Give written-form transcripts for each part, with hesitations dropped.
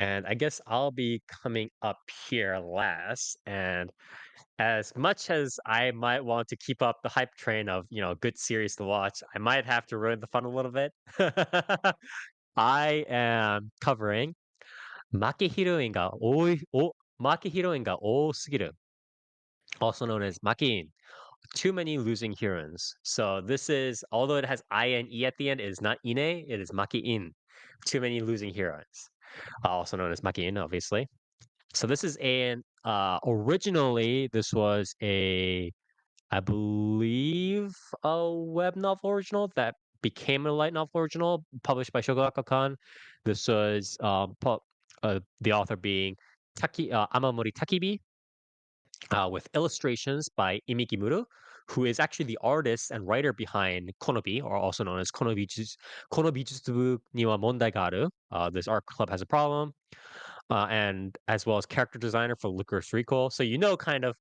And I guess I'll be coming up here last. And as much as I might want to keep up the hype train of, good series to watch, I might have to ruin the fun a little bit. I am covering Makeine ga Oosugiru, also known as Makeine. Too many losing heroines. So this is, although it has I and E at the end, it is not Ine, it is Makeine. Too many losing heroines. Also known as Makeine, obviously. So this is originally this was I believe a web novel original that became a light novel original published by Shogakukan. This was the author being Amamori Takibi, with illustrations by Imiki Muru, who is actually the artist and writer behind Konobi, or also known as Konobi Jutsubu ni wa Mondai ga aru. This art club has a problem, and as well as character designer for Licorice Recall. So kind of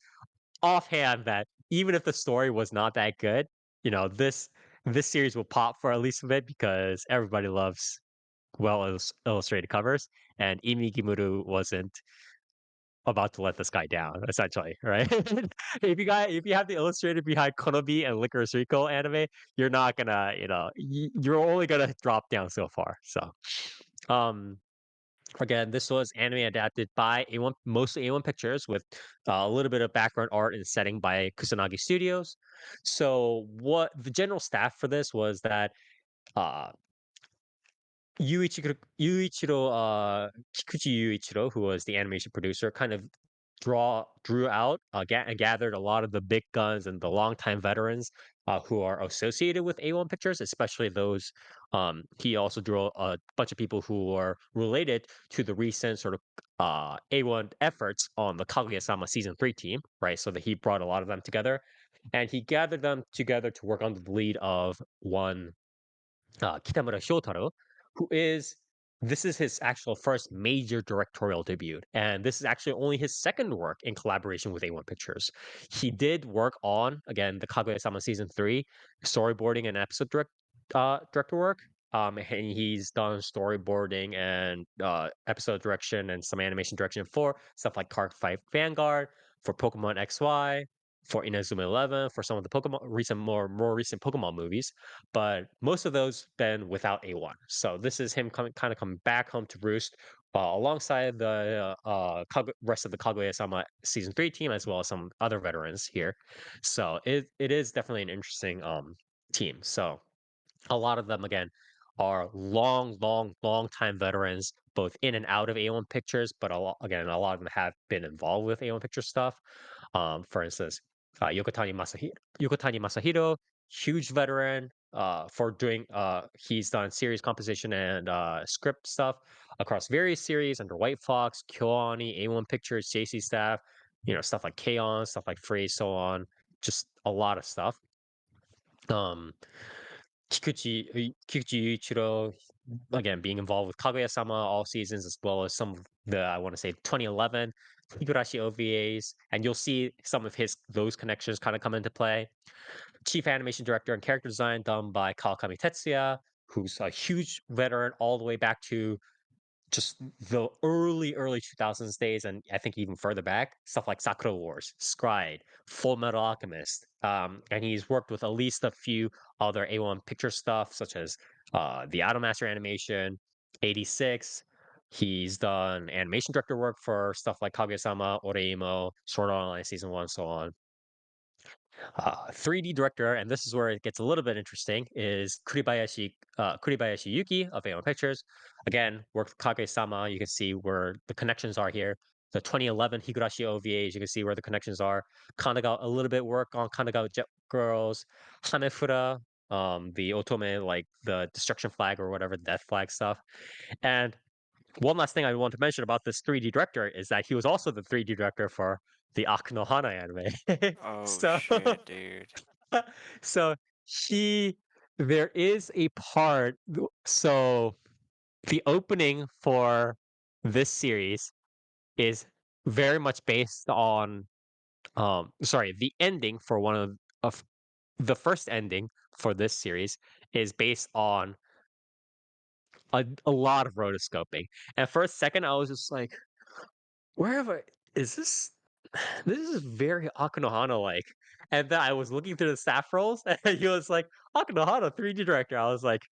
offhand that even if the story was not that good, this series will pop for at least a bit because everybody loves illustrated covers, and Imiki Muru wasn't about to let this guy down, essentially, right? If you have the illustrator behind Konobi and Licorice Recall anime, you're not gonna, you're only gonna drop down so far. So, um, again, this was anime adapted by A1, mostly A1 Pictures, with a little bit of background art and setting by Kusanagi Studios. So, what the general staff for this was that uh, Kikuchi Yuichiro, who was the animation producer, kind of drew out and gathered a lot of the big guns and the longtime veterans who are associated with A1 Pictures, especially those. He also drew a bunch of people who are related to the recent sort of A1 efforts on the Kaguya-sama season 3 team, right? So that he brought a lot of them together, and he gathered them together to work under the lead of one Kitamura Shotaro, who is this is his actual first major directorial debut, and this is actually only his second work in collaboration with A1 Pictures. He did work on again the Kaguya-sama season 3 storyboarding and episode director work. And he's done storyboarding and episode direction and some animation direction for stuff like Card Fight Vanguard, for Pokemon XY, for Inazuma 11, for some of the more recent Pokemon movies, but most of those been without A1. So this is him coming back home to roost alongside the rest of the Kaguya-sama season 3 team, as well as some other veterans here. So it is definitely an interesting team. So a lot of them again are long time veterans, both in and out of A1 Pictures, but a lot of them have been involved with A1 Pictures stuff. For instance, Yokotani Masahiro, huge veteran for doing. He's done series composition and script stuff across various series under White Fox, KyoAni, A1 Pictures, JC Staff. Stuff like K-On, stuff like Freeze, so on. Just a lot of stuff. Um, Kikuchi Yuichiro, again, being involved with Kaguya-sama all seasons, as well as some of the, I want to say, 2011 Higurashi OVAs, and you'll see some of those connections kind of come into play. Chief animation director and character design done by Kawakami Tetsuya, who's a huge veteran all the way back to just the early 2000s days, and I think even further back, stuff like Sakura Wars, Scride, Full Metal Alchemist, and he's worked with at least a few other A1 Picture stuff, such as the Idolmaster animation, 86. He's done animation director work for stuff like Kaguya-sama, Oreimo, Sword Art Online Season 1, so on. 3D director, and this is where it gets a little bit interesting, is Kuribayashi Yuki of A1 Pictures. Again, worked with Kage-sama. You can see where the connections are here. The 2011 Higurashi OVAs, you can see where the connections are. Kanagawa, a little bit work on Kanagawa Jet Girls, Hanefura, the Otome, like the destruction flag or whatever, death flag stuff. And one last thing I want to mention about this 3D director is that he was also the 3D director for the Akunohana anime. Oh So shit, dude. so he there is a part so the opening for this series is very much based on the ending for one of the first ending for this series is based on a lot of rotoscoping. And for a second, I was just like, "Where have I is this this is very Akanohana like." And then I was looking through the staff roles, and he was like, "Akanohana 3D director." I was like,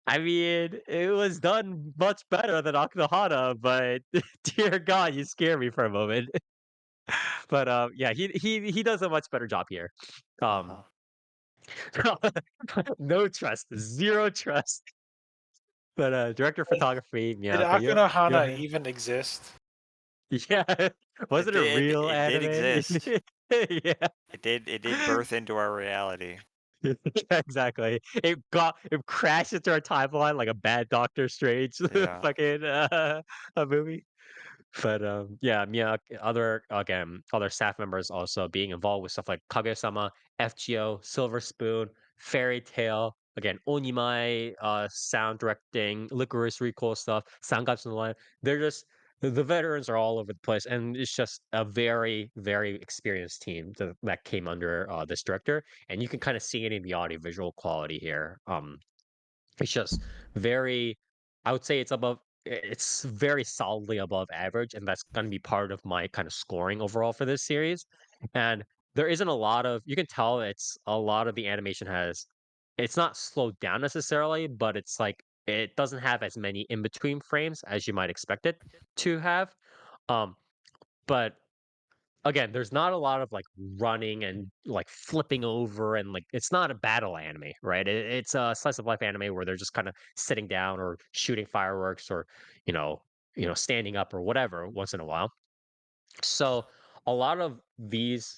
I mean, it was done much better than Akanohana, but dear God, you scare me for a moment. But, yeah, he does a much better job here. Um, Uh-huh. no trust, 0 trust. But, director of Did photography, did Miyako, you Akanohana have even exist? yeah, was it a real It did anime? exist. Yeah. It did birth into our reality. Exactly. It crashed into our timeline like a bad Doctor Strange Yeah. fucking, a movie. But, yeah, other again, other staff members also being involved with stuff like Kaguya-sama, FGO, Silver Spoon, Fairy Tail, again, Onimai, sound directing, Licorice Recoil stuff, Sangatsu no Line. They're just the veterans are all over the place, and it's just a very, very experienced team that came under this director, and you can kind of see it in the audiovisual quality here. It's just very I would say it's very solidly above average, and that's gonna be part of my kind of scoring overall for this series. And there isn't a lot of you can tell it's a lot of the animation has it's not slowed down necessarily, but it's like it doesn't have as many in between frames as you might expect it to have. Um, but again, there's not a lot of, like, running and, like, flipping over and, like it's not a battle anime, right? It's a slice of life anime where they're just kinda sitting down or shooting fireworks or, you know standing up or whatever once in a while. So, a lot of these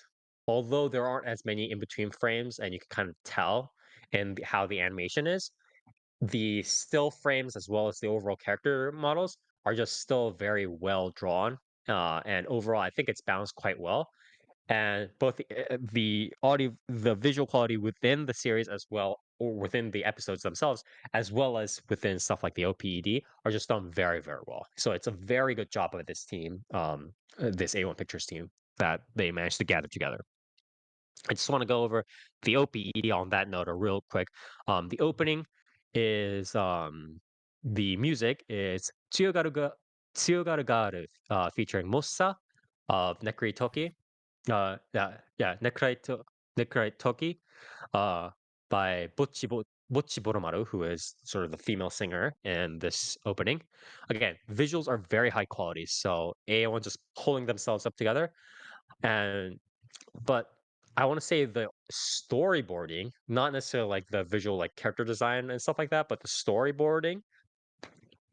although there aren't as many in between frames and you can kind of tell in how the animation is, the still frames as well as the overall character models are just still very well drawn, and overall, I think it's balanced quite well and both the visual quality within the series as well or within the episodes themselves as well as within stuff like the OPED are just done very very well, so it's a very good job of this team, this A1 Pictures team that they managed to gather together. I just want to go over the OPED on that note a real quick. The opening is the music is Tsuyogaru featuring Mossa of Nekri Toki, Necrai Toki, uh, by Bocchi Boromaru, who is sort of the female singer in this opening. Again, visuals are very high quality, so A1 just pulling themselves up together. And but I want to say the storyboarding, not necessarily like the visual like character design and stuff like that, but the storyboarding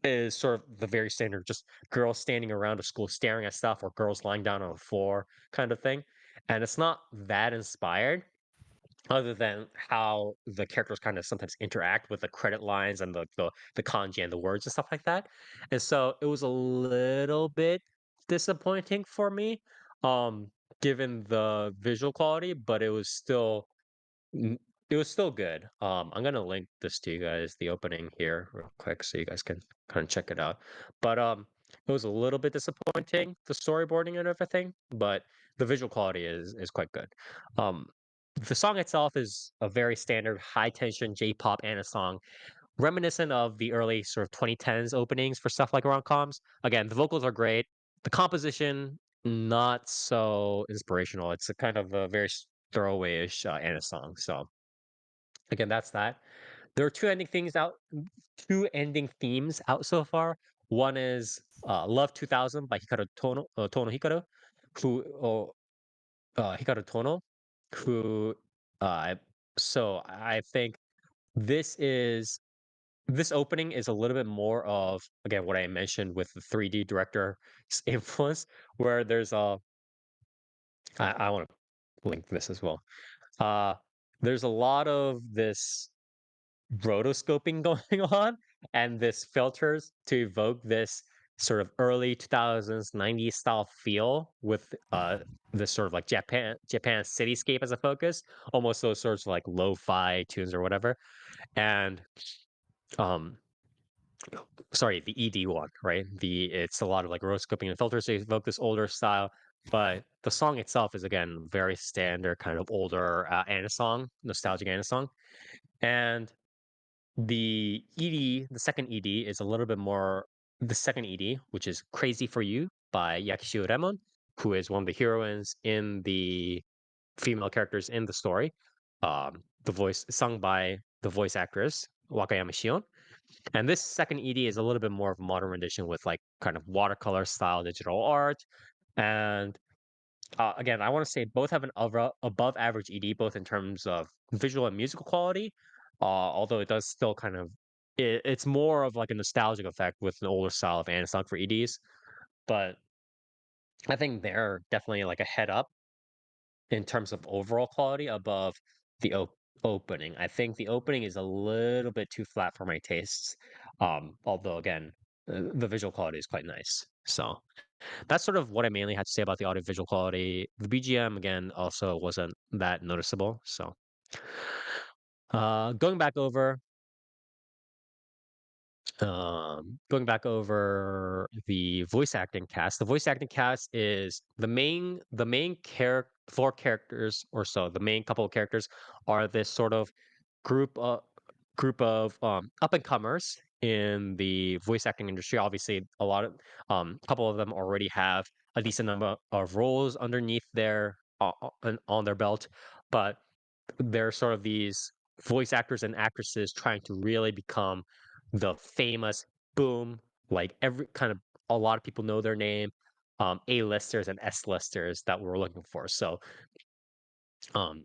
is sort of the very standard, just girls standing around a school staring at stuff or girls lying down on the floor kind of thing. And it's not that inspired, other than how the characters kind of sometimes interact with the credit lines and the kanji and the words and stuff like that. And so it was a little bit disappointing for me, um, given the visual quality, but Mm, it was still good. I'm gonna link this to you guys, the opening here real quick so you guys can kind of check it out. But it was a little bit disappointing, the storyboarding and everything, but the visual quality is quite good. Um the song itself is a very standard high tension J-pop and a song reminiscent of the early sort of 2010s openings for stuff like rom-coms. Again, the vocals are great. The composition not so inspirational. It's a kind of a very throwaway-ish Anna song. So again, that's that. There are two ending themes out so far. One is Love 2000 by Tono Hikaru, who Hikaru Tono, who uh, so I think this is this opening is a little bit more of again what I mentioned with the 3D director influence, where I want to link this as well. Uh, there's a lot of this rotoscoping going on and this filters to evoke this sort of early 2000s 90s style feel with this sort of like Japan cityscape as a focus, almost those sorts of like lo-fi tunes or whatever. And um sorry, the ED one, right? The It's a lot of like rotoscoping and filters to evoke this older style, but the song itself is again very standard kind of older Anna song, nostalgic Anna song. And The ED, the second ED, is a little bit more the second ED, which is Crazy for You by Yakishu Remon, who is one of the heroines in the female characters in the story. The voice sung by the voice actress Wakayama Shion. And this second ED is a little bit more of a modern rendition with like kind of watercolor style digital art. And again, I want to say both have an above average ED, both in terms of visual and musical quality. Although it does still kind of it's more of like a nostalgic effect with an older style of analog for EDs. But I think they're definitely like a head up in terms of overall quality above the opening. I think the opening is a little bit too flat for my tastes. Although again, the visual quality is quite nice. So that's sort of what I mainly had to say about the audio visual quality. The BGM again also wasn't that noticeable. So going back over going back over the voice acting cast. The voice acting cast is the main character four characters or so. The main couple of characters are this sort of group uh, group of up and comers in the voice acting industry. Obviously, a couple of them already have a decent number of roles underneath their on their belt, but they're sort of these voice actors and actresses trying to really become the famous boom, like every kind of a lot of people know their name, A-listers and S-listers that we're looking for. So um,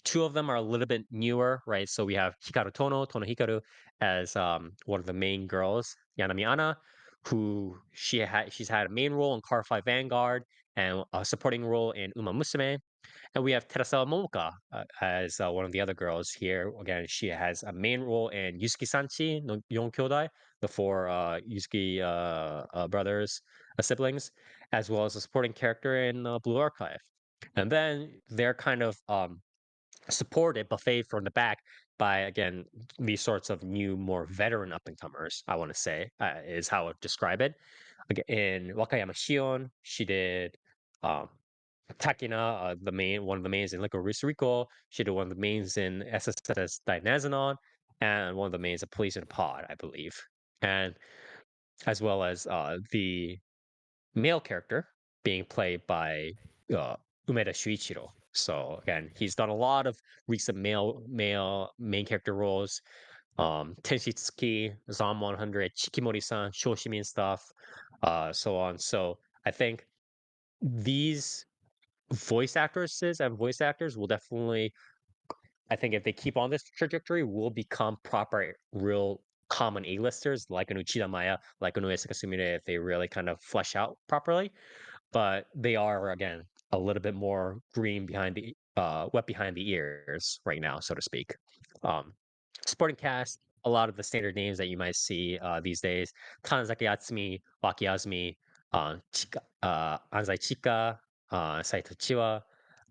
two of them are a little bit newer, right? So we have Tono Hikaru, as one of the main girls, Yanami Anna, who she's had a main role in Car 5 Vanguard and a supporting role in Uma Musume. And we have Terasawa Momoka as one of the other girls here. Again, she has a main role in Yusuke Sanchi no Yon Kyodai, the four Yusuke brothers, siblings, as well as a supporting character in Blue Archive. And then they're kind of supported buffet from the back by again these sorts of new, more veteran up and comers. I want to say is how I would describe it. In Wakayama Shion, she did um, Takina, the main one of the mains in Licorice Rico. She did one of the mains in SSS Dynazenon, and one of the mains of Police in a Pod, I believe. And as well as the male character being played by uh, Umeda Shuichiro. So again, he's done a lot of recent male main character roles. Tenshitsuki, Zom 100, Shikimori-san, Shoshimin stuff, so on. So I think these voice actresses and voice actors will definitely, I think if they keep on this trajectory, will become proper, real common A-listers like an Uchida Maya, like an Uesaka Sumire, if they really kind of flesh out properly. But they are again a little bit more green behind the wet behind the ears right now, so to speak. Um, Supporting cast, a lot of the standard names that you might see these days: Tanzaki Atsumi, Waki Azumi, Anzai Chika, Saito Chiwa,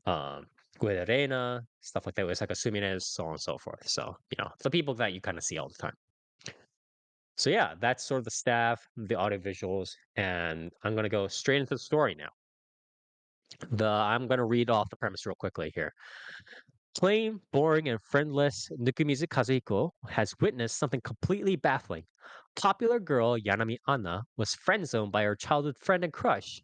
um, Gueda Reina, stuff like that. With like Sumines, so on and so forth. So the people that you kind of see all the time. So yeah, that's sort of the staff, the audio visuals, and I'm gonna go straight into the story now. I'm gonna read off the premise real quickly here. Plain, boring, and friendless Nukumizu Kazuhiko has witnessed something completely baffling. Popular girl Yanami Anna was friend-zoned by her childhood friend and crush.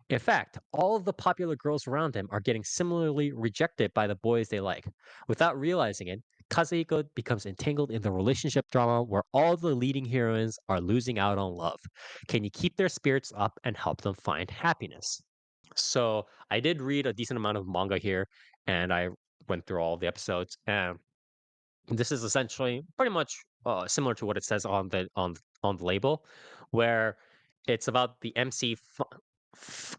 In fact, all of the popular girls around him are getting similarly rejected by the boys they like. Without realizing it, Kazuhiko becomes entangled in the relationship drama where all the leading heroines are losing out on love. Can you keep their spirits up and help them find happiness? So I did read a decent amount of manga here, and I went through all the episodes. And this is essentially pretty much similar to what it says on the label, where it's about the MC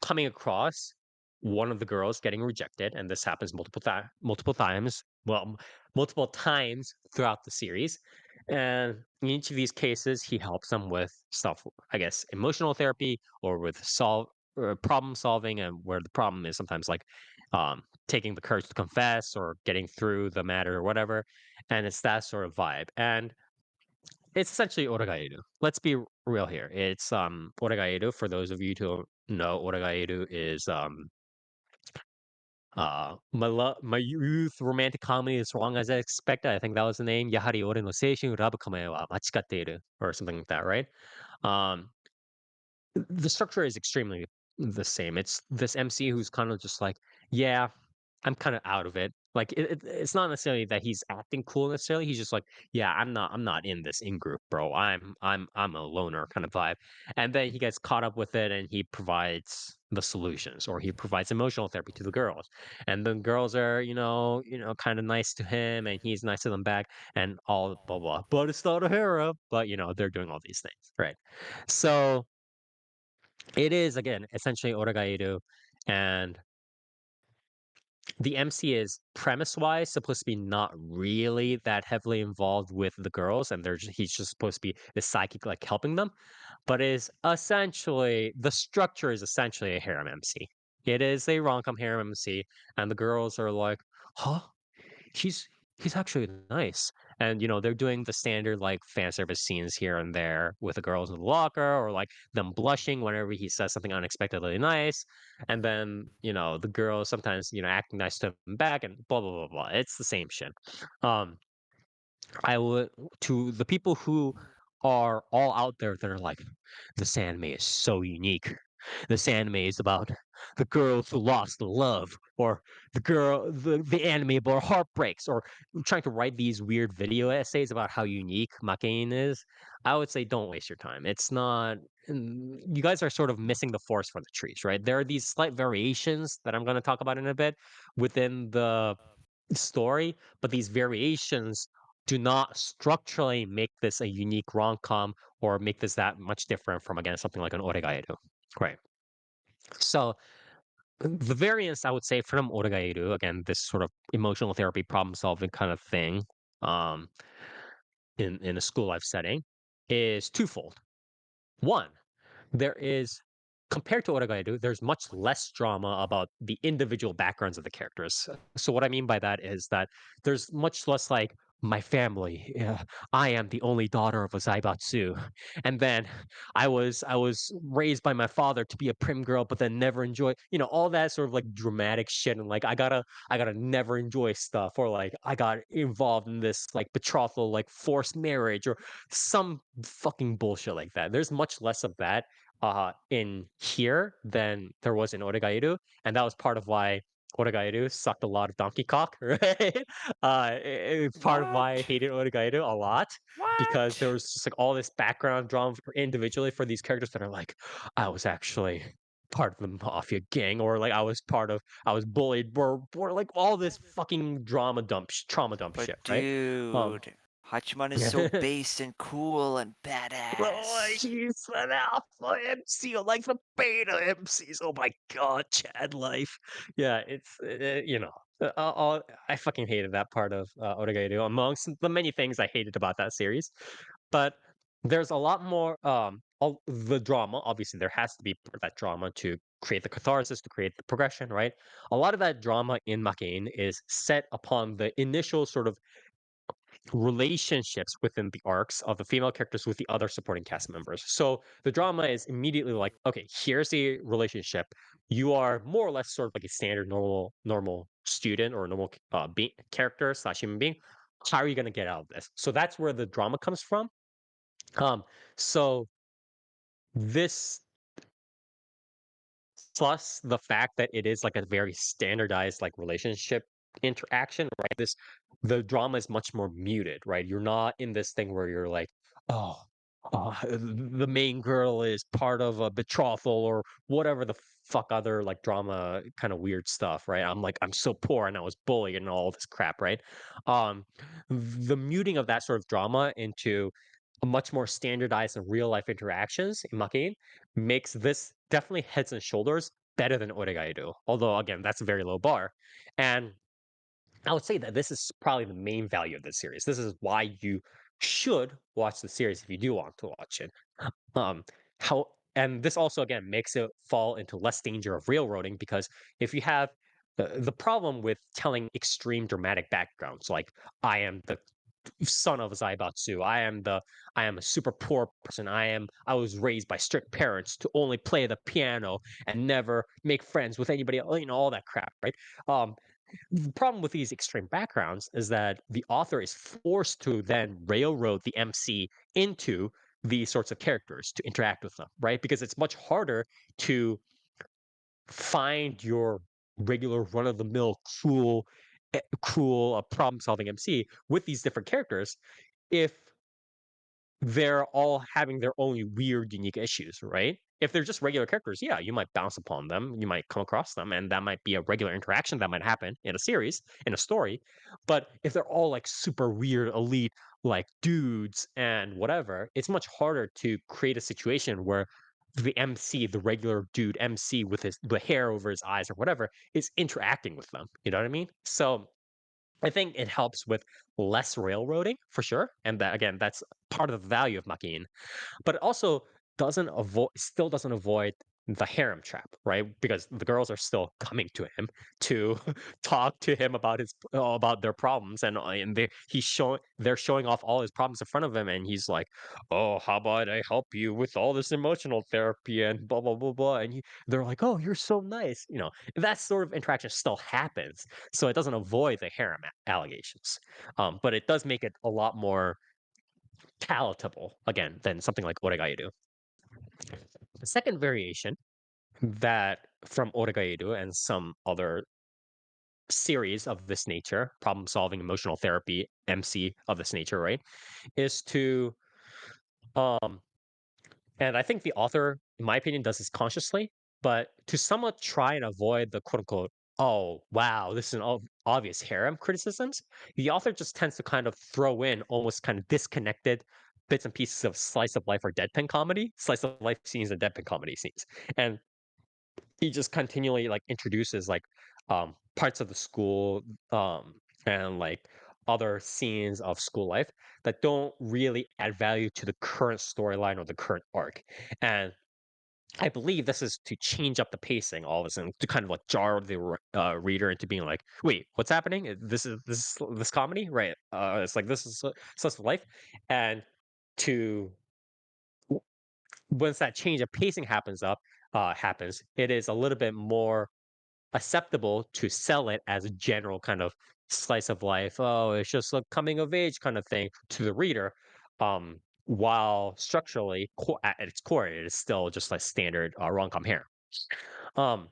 coming across one of the girls getting rejected, and this happens multiple times. Well, multiple times throughout the series, and in each of these cases, he helps them with stuff, I guess, emotional therapy or with solve or problem solving, and where the problem is sometimes like taking the courage to confess or getting through the matter or whatever, and it's that sort of vibe. And it's essentially Oragairu. Let's be real here. It's Oragairu, for those of you who don't know, Oragairu is my youth romantic comedy is wrong as I expected. I think that was the name. やはり俺の青春ラブコメは間違っている or something like that, right? Um, the structure is extremely the same. It's this MC who's kind of just like, yeah, I'm kind of out of it. Like it's not necessarily that he's acting cool necessarily. He's just like, yeah, I'm not in this in group, bro. I'm a loner kind of vibe. And then he gets caught up with it and he provides the solutions or he provides emotional therapy to the girls. And the girls are, kind of nice to him and he's nice to them back and all blah blah. But it's not a hero. But they're doing all these things, right? So it is again essentially Oragairu, and the MC is premise wise supposed to be not really that heavily involved with the girls, and he's just supposed to be the psychic like helping them, but is essentially the structure is essentially a harem MC. It is a rom-com harem MC, and the girls are like, huh? He's he's actually nice. And they're doing the standard like fan service scenes here and there with the girls in the locker or like them blushing whenever he says something unexpectedly nice. And then, the girls sometimes, acting nice to him back and blah blah blah blah. It's the same shit. Um I would to the people who are all out there that are like, this anime is so unique. This anime is about the girls who lost love, or the anime about heartbreaks, or trying to write these weird video essays about how unique Makeine is. I would say don't waste your time. It's not. You guys are sort of missing the forest for the trees, right? There are these slight variations that I'm going to talk about in a bit within the story, but these variations do not structurally make this a unique rom-com or make this that much different from again something like an Oregairu. Right. So the variance I would say from Oregairu, again, this sort of emotional therapy problem solving kind of thing, um, in a school life setting, is twofold. One, there is compared to what I do, there's much less drama about the individual backgrounds of the characters. So what I mean by that is that there's much less like my family. I am the only daughter of a Zaibatsu, and then I was raised by my father to be a prim girl, but then never enjoy all that sort of like dramatic shit and like I gotta never enjoy stuff or like I got involved in this like betrothal like forced marriage or some fucking bullshit like that. There's much less of that in here than there was in Oregairu, and that was part of why Oregairu sucked a lot of donkey cock, right? It's part of why I What? hated Oregairu a lot because there What? was just like all this background drama individually for these characters that are like, I was actually part of the mafia gang, or like I was bullied, or like all this fucking trauma dump But shit, right? Um, dude, Hachiman is so base and cool and Oh, badass. he's an alpha MC, like the beta MCs. Oh my god, Chad life. Yeah, it's I fucking hated that part of Oregairu amongst the many things I hated about that series. But there's a lot more the drama. Obviously, there has to be that drama to create the catharsis, to create the progression, right? A lot of that drama in Makein is set upon the initial sort of relationships within the arcs of the female characters with the other supporting cast members. So the drama is immediately like, okay, here's the relationship. You are more or less sort of like a standard normal student or normal character slash human being. How are you going to get out of this? So that's where the drama comes from. Um, so this plus the fact that it is like a very standardized like relationship interaction, right? The drama is much more muted, right? You're not in this thing where you're like, oh, the main girl is part of a betrothal or whatever the fuck other like drama kind of weird stuff, right? I'm like, I'm so poor and I was bullied and all this crap, right? Um, the muting of that sort of drama into a much more standardized and real life interactions in Makin makes this definitely heads and shoulders better than Oregairu. Although again, that's a very low bar. And I would say that this is probably the main value of this series. This is why you should watch the series if you do want to watch it. Um, how and this also again makes it fall into less danger of railroading because if you have the problem with telling extreme dramatic backgrounds, like I am the son of a Zaibatsu. I am a super poor person. I was raised by strict parents to only play the piano and never make friends with anybody else, all that crap, right? Um, the problem with these extreme backgrounds is that the author is forced to then railroad the MC into these sorts of characters to interact with them, right? Because it's much harder to find your regular run of the mill cool problem solving MC with these different characters if they're all having their own weird, unique issues, right? If they're just regular characters, yeah, you might bounce upon them, you might come across them, and that might be a regular interaction that might happen in a series, in a story. But if they're all like super weird, elite, like dudes and whatever, it's much harder to create a situation where the MC, the regular dude MC with his the hair over his eyes or whatever, is interacting with them. You know what I mean? So I think it helps with less railroading for sure. And that again, that's part of the value of Makin, but it also doesn't avoid the harem trap, right? Because the girls are still coming to him to talk to him about about their problems, and they're showing off all his problems in front of him, and he's like, "Oh, how about I help you with all this emotional therapy and blah blah blah blah," and they're like, "Oh, you're so nice," that sort of interaction still happens, so it doesn't avoid the harem allegations, but it does make it a lot more palatable again than something like Oregairu. The second variation that from Oregairu and some other series of this nature, problem solving, emotional therapy, MC of this nature, right, is to um and I think the author, in my opinion, does this consciously, but to somewhat try and avoid the quote unquote, oh, wow, this is an obvious harem criticisms, the author just tends to kind of throw in almost kind of disconnected bits and pieces of slice of life or deadpan comedy, slice of life scenes and deadpan comedy scenes. And he just continually like introduces like parts of the school and like other scenes of school life that don't really add value to the current storyline or the current arc. And I believe this is to change up the pacing all of a sudden to kind of like jar the reader into being like, wait, what's happening? This comedy, right? It's like this is such life, and to once that change of pacing happens, it is a little bit more acceptable to sell it as a general kind of slice of life. Oh, it's just a coming of age kind of thing to the reader. While structurally, at its core, it is still just like standard rom com hair. Um,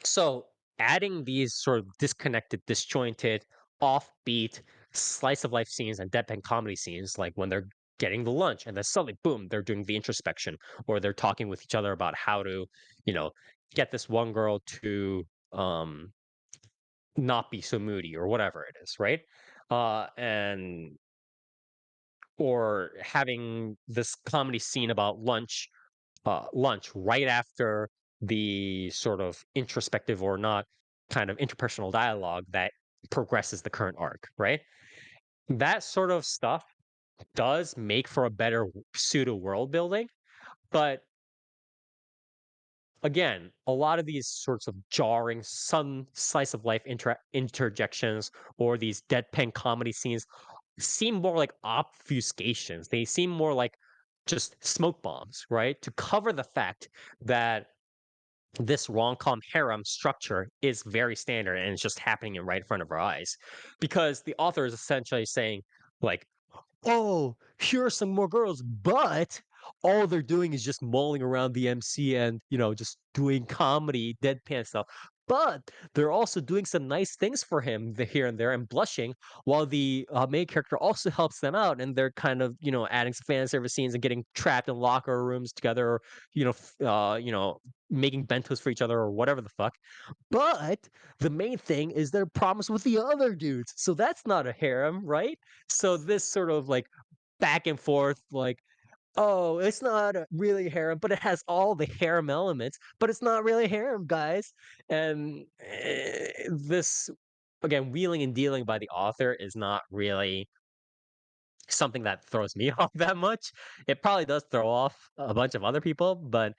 so adding these sort of disconnected, disjointed, offbeat slice of life scenes and deadpan comedy scenes, like when they're getting the lunch and then suddenly, boom, they're doing the introspection or they're talking with each other about how to, you know, get this one girl to um not be so moody or whatever it is, right? And or having this comedy scene about lunch right after the sort of introspective or not kind of interpersonal dialogue that progresses the current arc, right? That sort of stuff does make for a better pseudo world building, but again, a lot of these sorts of jarring, sun slice of life interjections or these deadpan comedy scenes seem more like obfuscations. They seem more like just smoke bombs, right? To cover the fact that this rom-com harem structure is very standard and it's just happening right in front of our eyes. Because the author is essentially saying, like, oh, here are some more girls, but all they're doing is just mulling around the MC and, just doing comedy, deadpan stuff. But they're also doing some nice things for him here and there and blushing, while the main character also helps them out. And they're kind of, adding some fan service scenes and getting trapped in locker rooms together, or, making bentos for each other or whatever the fuck. But the main thing is their problems with the other dudes. So that's not a harem, right? So this sort of like back and forth, like, oh, it's not really harem, but it has all the harem elements, but it's not really harem, guys. And this, again, wheeling and dealing by the author is not really something that throws me off that much. It probably does throw off a bunch of other people, but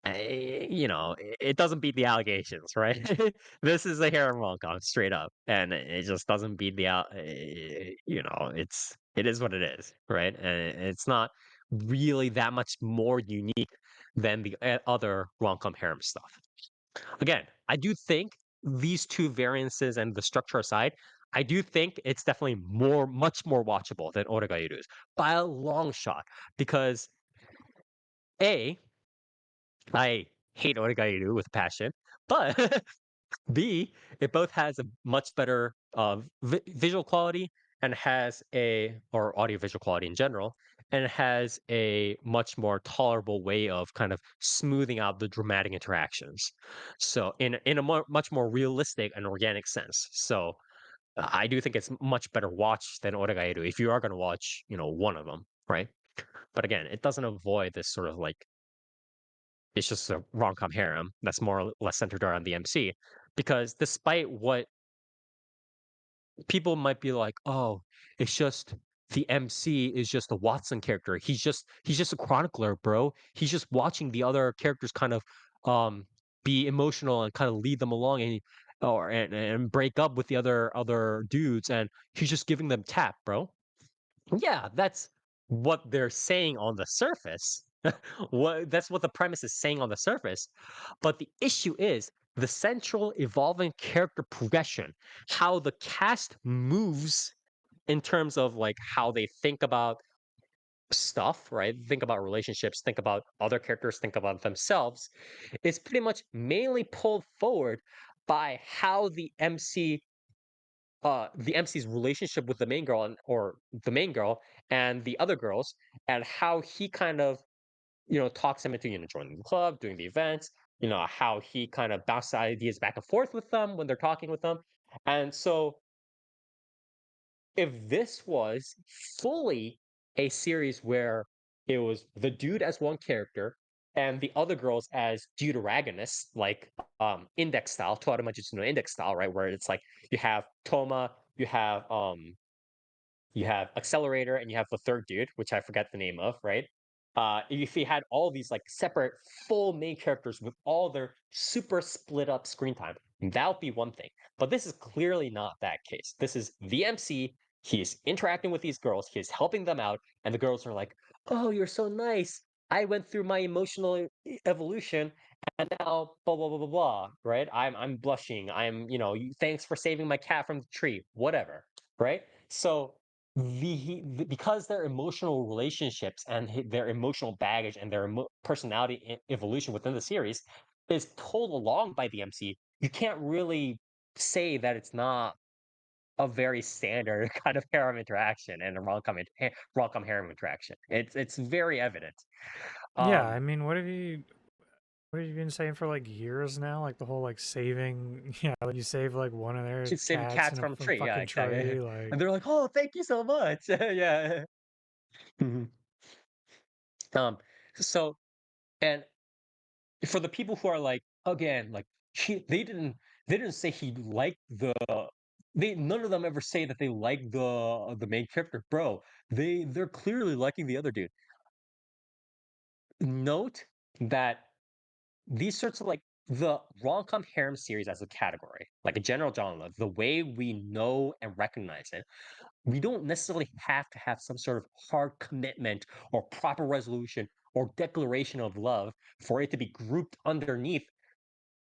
it doesn't beat the allegations, right? This is a harem rom-com straight up, and it just doesn't beat it is what it is, right? And it's not really that much more unique than the other rom-com harem stuff. Again, I do think these two variances and the structure aside, I do think it's definitely much more watchable than Oregairu's by a long shot because A, I hate Oregairu with passion, but B, it both has a much better visual quality and has or audiovisual quality in general, and it has a much more tolerable way of kind of smoothing out the dramatic interactions. So in a much more realistic and organic sense. So I do think it's much better watched than Oregairu if you are going to watch, one of them, right? But again, it doesn't avoid this sort of like it's just a rom-com harem that's more or less centered around the MC. Because despite what people might be like, "Oh, it's just the MC is just a Watson character. He's just a chronicler, bro. He's just watching the other characters kind of um be emotional and kind of lead them along and break up with the other dudes and he's just giving them tap, bro." Yeah, that's what they're saying on the surface. That's what the premise is saying on the surface. But the issue is the central evolving character progression, how the cast moves in terms of like how they think about stuff, right? Think about relationships, think about other characters, think about themselves, is pretty much mainly pulled forward by how the MC's relationship with the main girl or the main girl and the other girls, and how he kind of talks them into joining the club, doing the events. How he kind of bounces ideas back and forth with them when they're talking with them, and so if this was fully a series where it was the dude as one character and the other girls as deuteragonists, like index style, Toara Majutsu no index style, right? Where it's like you have Toma, you have Accelerator and you have the third dude, which I forget the name of, right? If you had all these like separate full main characters with all their super split up screen time, that would be one thing. But this is clearly not that case. This is the MC. He's interacting with these girls. He's helping them out, and the girls are like, "Oh, you're so nice. I went through my emotional evolution, and now blah blah blah blah blah." Right? I'm blushing. Thanks for saving my cat from the tree. Whatever. Right? So because their emotional relationships and their emotional baggage and their personality evolution within the series is told along by the MC, you can't really say that it's not a very standard kind of harem interaction and a rom-com harem interaction. It's very evident. Yeah, Um, I mean, what have you been saying for like years now? Like the whole like saving, yeah, like you save like one of their she's saving cats cats in a from a tree. Yeah, fucking exactly. tree. Like, And they're like, "Oh, thank you so much." Yeah. Mhm. Um, so and for the people who are like, again, like they didn't say he liked they none of them ever say that they like the main character, bro. They're clearly liking the other dude. Note that these sorts of like the rom-com harem series as a category, like a general genre, the way we know and recognize it, we don't necessarily have to have some sort of hard commitment or proper resolution or declaration of love for it to be grouped underneath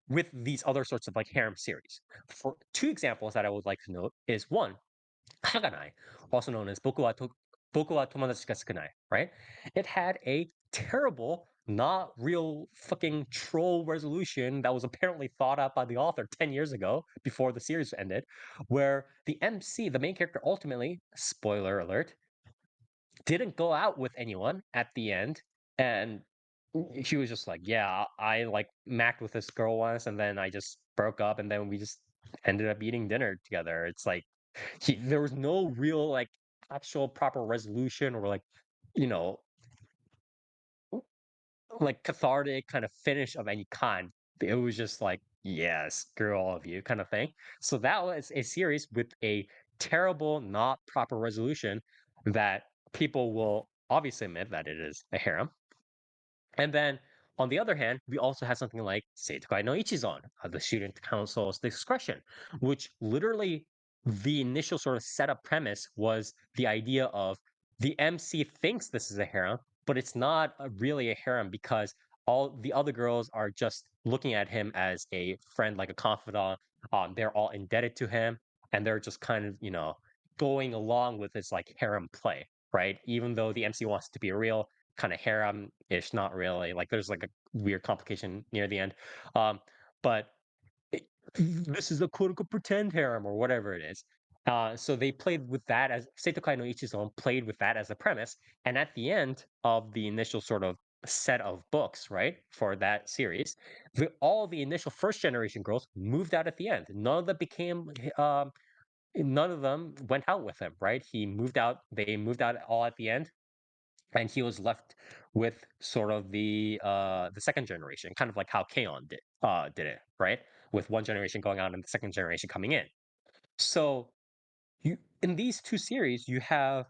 with these other sorts of like harem series. For two examples that I would like to note is one, Haganai, also known as Boku wa Tomodachi ga Sukanai, right? It had a terrible, not real fucking troll resolution that was apparently thought out by the author 10 years ago before the series ended, where the MC, the main character, ultimately, spoiler alert, didn't go out with anyone at the end, and she was just like, "Yeah, I like macked with this girl once, and then I just broke up, and then we just ended up eating dinner together." It's like there was no real like actual proper resolution or like you know like cathartic kind of finish of any kind. It was just like, "Yeah, screw all of you" kind of thing. So that was a series with a terrible, not proper resolution that people will obviously admit that it is a harem. And then on the other hand, we also have something like Seitokai no Ichizan, the student council's discretion, which literally the initial sort of setup premise was the idea of the MC thinks this is a harem, but it's not really a harem because all the other girls are just looking at him as a friend, like a confidant. They're all indebted to him, and they're just kind of, going along with this like harem play, right? Even though the MC wants to be real, kind of harem-ish, not really. Like there's like a weird complication near the end. But this is a quote unquote pretend harem or whatever it is. So they played with that as Seitokai no Ichizon played with that as a premise. And at the end of the initial sort of set of books, right, for that series, all the initial first generation girls moved out at the end. None of them went out with him, right? He moved out, they moved out all at the end, and he was left with sort of the second generation, kind of like how Kaon did it, right? With one generation going out and the second generation coming in. So you in these two series, you have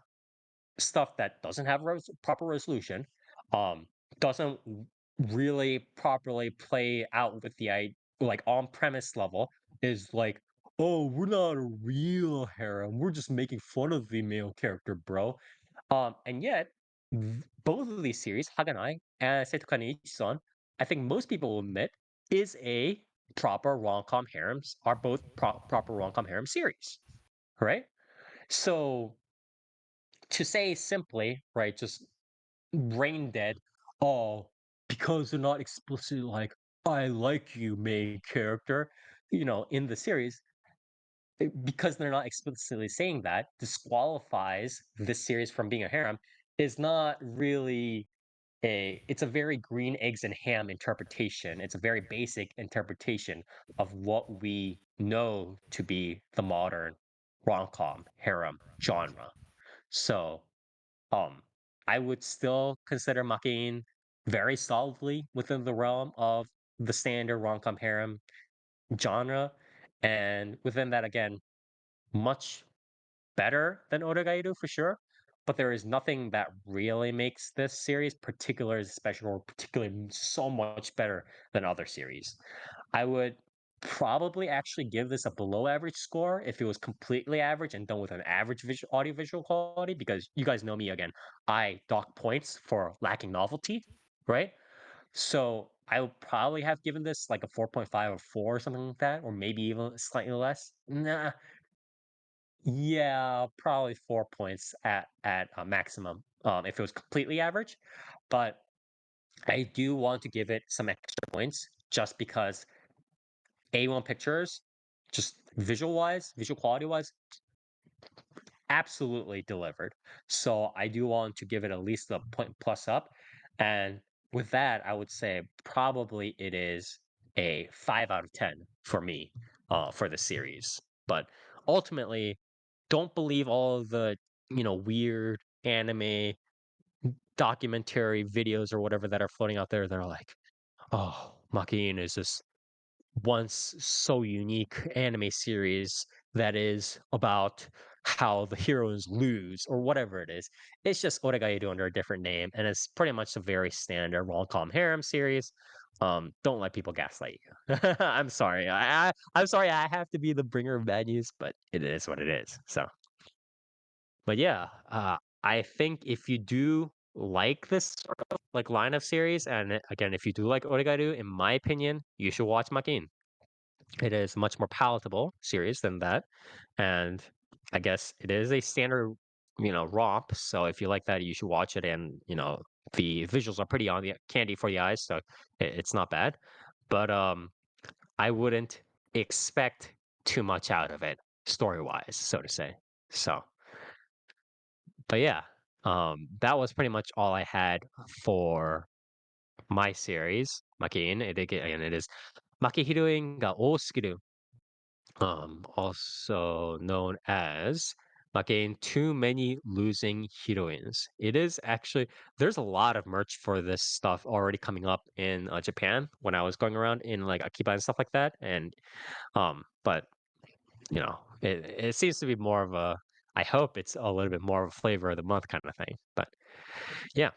stuff that doesn't have proper resolution, um, doesn't really properly play out with like on premise level is like, oh, we're not a real harem, we're just making fun of the male character, bro. And yet both of these series, Haganai and Seitoka ni Ichisan, I think most people will admit is a proper rom-com harems are both proper rom-com harem series, right? So to say simply, right, just brain dead, oh, because they're not explicitly like, I like you, main character, in the series, because they're not explicitly saying that, disqualifies this series from being a harem, is not really it's a very green eggs and ham interpretation. It's a very basic interpretation of what we know to be the modern rom-com harem genre. So um, I would still consider Makeine very solidly within the realm of the standard rom-com harem genre, and within that, again, much better than Oregairu for sure. But there is nothing that really makes this series particularly special or particularly so much better than other series. I would probably actually give this a below average score if it was completely average and done with an average audiovisual quality, because you guys know me again. I dock points for lacking novelty, right? So I would probably have given this like a 4.5 or 4 or something like that, or maybe even slightly less. Nah, yeah, probably 4 points at a maximum, if it was completely average. But I do want to give it some extra points just because A1 Pictures, just visual wise, visual quality wise, absolutely delivered. So I do want to give it at least a point plus up. And with that, I would say probably it is a 5 out of 10 for me, for the series. But ultimately, don't believe all of the, weird anime documentary videos or whatever that are floating out there. They're like, oh, Makin is this once so unique anime series that is about how the heroes lose or whatever it is. It's just Oregairu under a different name, and it's pretty much a very standard rom-com harem series. Don't let people gaslight you. I'm sorry. I'm sorry. I have to be the bringer of bad news, but it is what it is. So, but yeah, I think if you do like this sort of like line of series, and again, if you do like Oregairu, in my opinion, you should watch Makin. It is a much more palatable series than that, and I guess it is a standard, romp. So if you like that, you should watch it. And the visuals are pretty on the candy for the eyes, so it's not bad. But I wouldn't expect too much out of it story wise, so to say. So, but yeah, that was pretty much all I had for my series, Makin. And it is Makehiroin ga Oosugiru, also known as Makeine Too Many Losing Heroines. It is actually, there's a lot of merch for this stuff already coming up in Japan when I was going around in like Akiba and stuff like that. And but it seems to be more of a, I hope it's a little bit more of a flavor of the month kind of thing. But yeah.